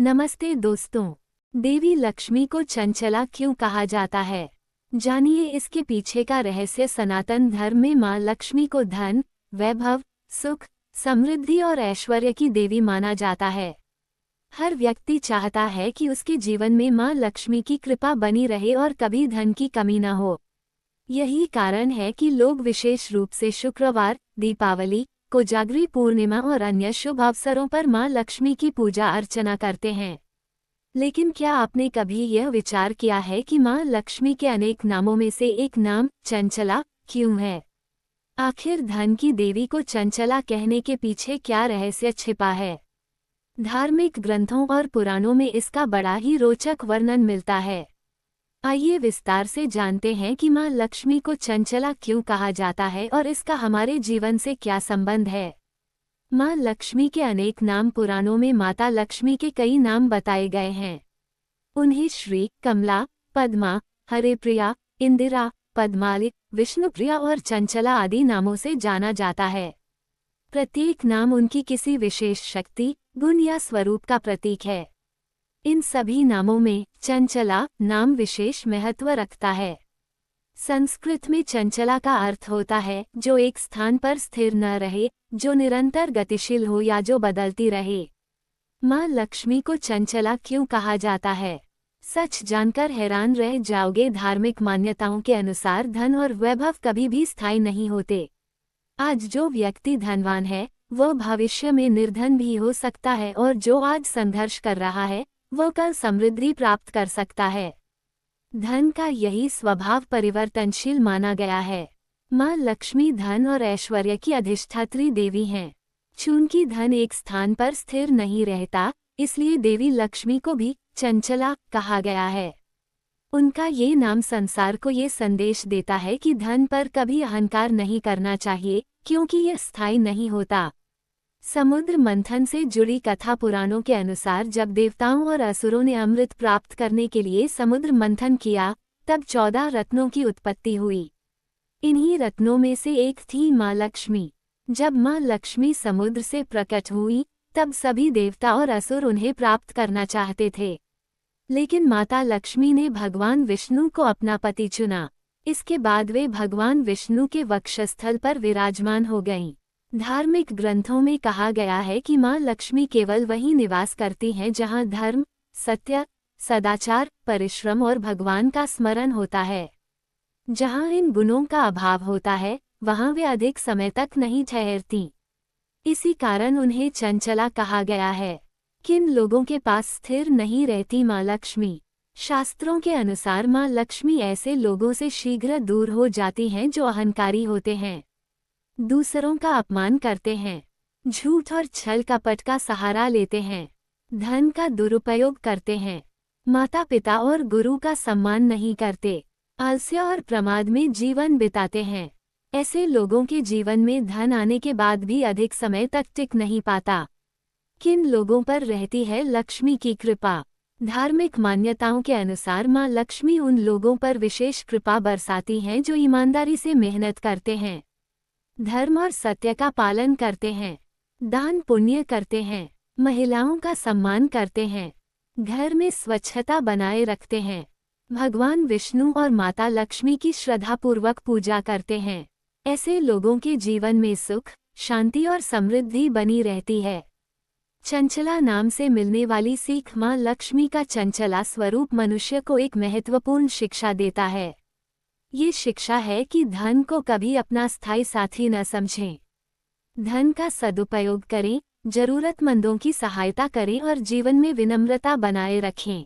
नमस्ते दोस्तों। देवी लक्ष्मी को चंचला क्यों कहा जाता है? जानिए इसके पीछे का रहस्य। सनातन धर्म में माँ लक्ष्मी को धन, वैभव, सुख, समृद्धि और ऐश्वर्य की देवी माना जाता है। हर व्यक्ति चाहता है कि उसके जीवन में माँ लक्ष्मी की कृपा बनी रहे और कभी धन की कमी न हो। यही कारण है कि लोग विशेष रूप से शुक्रवार, दीपावली, कोजागरी पूर्णिमा और अन्य शुभ अवसरों पर मां लक्ष्मी की पूजा अर्चना करते हैं। लेकिन क्या आपने कभी यह विचार किया है कि मां लक्ष्मी के अनेक नामों में से एक नाम चंचला क्यों है? आखिर धन की देवी को चंचला कहने के पीछे क्या रहस्य छिपा है? धार्मिक ग्रंथों और पुराणों में इसका बड़ा ही रोचक वर्णन मिलता है। आइए विस्तार से जानते हैं कि माँ लक्ष्मी को चंचला क्यों कहा जाता है और इसका हमारे जीवन से क्या संबंध है। माँ लक्ष्मी के अनेक नाम। पुराणों में माता लक्ष्मी के कई नाम बताए गए हैं। उन्हें श्री, कमला, पद्मा, हरिप्रिया, इंदिरा, पद्माली, विष्णुप्रिया और चंचला आदि नामों से जाना जाता है। प्रत्येक नाम उनकी किसी विशेष शक्ति, गुण या स्वरूप का प्रतीक है। इन सभी नामों में चंचला नाम विशेष महत्व रखता है। संस्कृत में चंचला का अर्थ होता है जो एक स्थान पर स्थिर न रहे, जो निरंतर गतिशील हो या जो बदलती रहे। माँ लक्ष्मी को चंचला क्यों कहा जाता है? सच जानकर हैरान रह जाओगे। धार्मिक मान्यताओं के अनुसार धन और वैभव कभी भी स्थायी नहीं होते। आज जो व्यक्ति धनवान है वह भविष्य में निर्धन भी हो सकता है, और जो आज संघर्ष कर रहा है वो कल समृद्धि प्राप्त कर सकता है। धन का यही स्वभाव परिवर्तनशील माना गया है। माँ लक्ष्मी धन और ऐश्वर्य की अधिष्ठात्री देवी हैं। चूंकि धन एक स्थान पर स्थिर नहीं रहता, इसलिए देवी लक्ष्मी को भी चंचला कहा गया है। उनका ये नाम संसार को ये संदेश देता है कि धन पर कभी अहंकार नहीं करना चाहिए, क्योंकि यह स्थायी नहीं होता। समुद्र मंथन से जुड़ी कथा। पुराणों के अनुसार जब देवताओं और असुरों ने अमृत प्राप्त करने के लिए समुद्र मंथन किया, तब 14 रत्नों की उत्पत्ति हुई। इन्हीं रत्नों में से एक थी माँ लक्ष्मी। जब माँ लक्ष्मी समुद्र से प्रकट हुई, तब सभी देवता और असुर उन्हें प्राप्त करना चाहते थे। लेकिन माता लक्ष्मी ने भगवान विष्णु को अपना पति चुना। इसके बाद वे भगवान विष्णु के वक्षस्थल पर विराजमान हो गईं। धार्मिक ग्रंथों में कहा गया है कि माँ लक्ष्मी केवल वहीं निवास करती हैं जहाँ धर्म, सत्य, सदाचार, परिश्रम और भगवान का स्मरण होता है। जहाँ इन गुणों का अभाव होता है, वहाँ वे अधिक समय तक नहीं ठहरती। इसी कारण उन्हें चंचला कहा गया है। किन लोगों के पास स्थिर नहीं रहती माँ लक्ष्मी? शास्त्रों के अनुसार माँ लक्ष्मी ऐसे लोगों से शीघ्र दूर हो जाती हैं जो अहंकारी होते हैं, दूसरों का अपमान करते हैं, झूठ और छल कपट का सहारा लेते हैं, धन का दुरुपयोग करते हैं, माता पिता और गुरु का सम्मान नहीं करते, आलस्य और प्रमाद में जीवन बिताते हैं। ऐसे लोगों के जीवन में धन आने के बाद भी अधिक समय तक टिक नहीं पाता। किन लोगों पर रहती है लक्ष्मी की कृपा? धार्मिक मान्यताओं के अनुसार माँ लक्ष्मी उन लोगों पर विशेष कृपा बरसाती हैं जो ईमानदारी से मेहनत करते हैं, धर्म और सत्य का पालन करते हैं, दान पुण्य करते हैं, महिलाओं का सम्मान करते हैं, घर में स्वच्छता बनाए रखते हैं, भगवान विष्णु और माता लक्ष्मी की श्रद्धापूर्वक पूजा करते हैं। ऐसे लोगों के जीवन में सुख, शांति और समृद्धि बनी रहती है। चंचला नाम से मिलने वाली सीख। माँ लक्ष्मी का चंचला स्वरूप मनुष्य को एक महत्वपूर्ण शिक्षा देता है। ये शिक्षा है कि धन को कभी अपना स्थायी साथी न समझें। धन का सदुपयोग करें, जरूरतमंदों की सहायता करें और जीवन में विनम्रता बनाए रखें।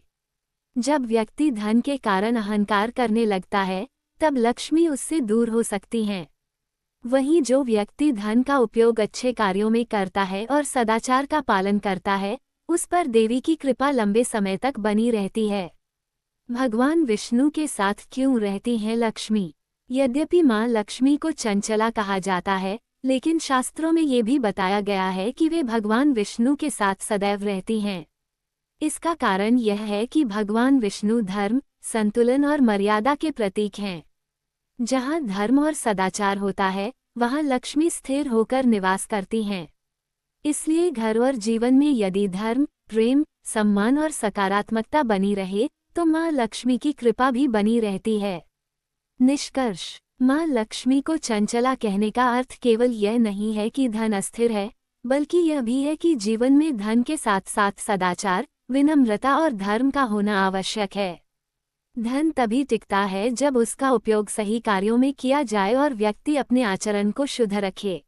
जब व्यक्ति धन के कारण अहंकार करने लगता है, तब लक्ष्मी उससे दूर हो सकती हैं। वहीं जो व्यक्ति धन का उपयोग अच्छे कार्यों में करता है और सदाचार का पालन करता है, उस पर देवी की कृपा लंबे समय तक बनी रहती है। भगवान विष्णु के साथ क्यों रहती हैं लक्ष्मी? यद्यपि माँ लक्ष्मी को चंचला कहा जाता है, लेकिन शास्त्रों में ये भी बताया गया है कि वे भगवान विष्णु के साथ सदैव रहती हैं। इसका कारण यह है कि भगवान विष्णु धर्म, संतुलन और मर्यादा के प्रतीक हैं। जहाँ धर्म और सदाचार होता है, वहाँ लक्ष्मी स्थिर होकर निवास करती हैं। इसलिए घर और जीवन में यदि धर्म, प्रेम, सम्मान और सकारात्मकता बनी रहे तो माँ लक्ष्मी की कृपा भी बनी रहती है। निष्कर्ष, माँ लक्ष्मी को चंचला कहने का अर्थ केवल यह नहीं है कि धन अस्थिर है, बल्कि यह भी है कि जीवन में धन के साथ साथ सदाचार, विनम्रता और धर्म का होना आवश्यक है। धन तभी टिकता है जब उसका उपयोग सही कार्यों में किया जाए और व्यक्ति अपने आचरण को शुद्ध रखे।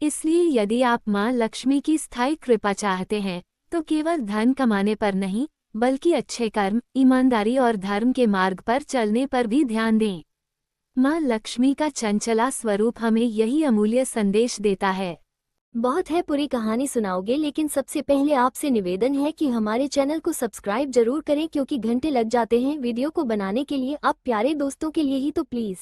इसलिए यदि आप माँ लक्ष्मी की स्थायी कृपा चाहते हैं तो केवल धन कमाने पर नहीं, बल्कि अच्छे कर्म, ईमानदारी और धर्म के मार्ग पर चलने पर भी ध्यान दें। माँ लक्ष्मी का चंचला स्वरूप हमें यही अमूल्य संदेश देता है। बहुत है पूरी कहानी सुनाओगे, लेकिन सबसे पहले आपसे निवेदन है कि हमारे चैनल को सब्सक्राइब जरूर करें, क्योंकि घंटे लग जाते हैं वीडियो को बनाने के लिए, आप प्यारे दोस्तों के लिए ही तो प्लीज़।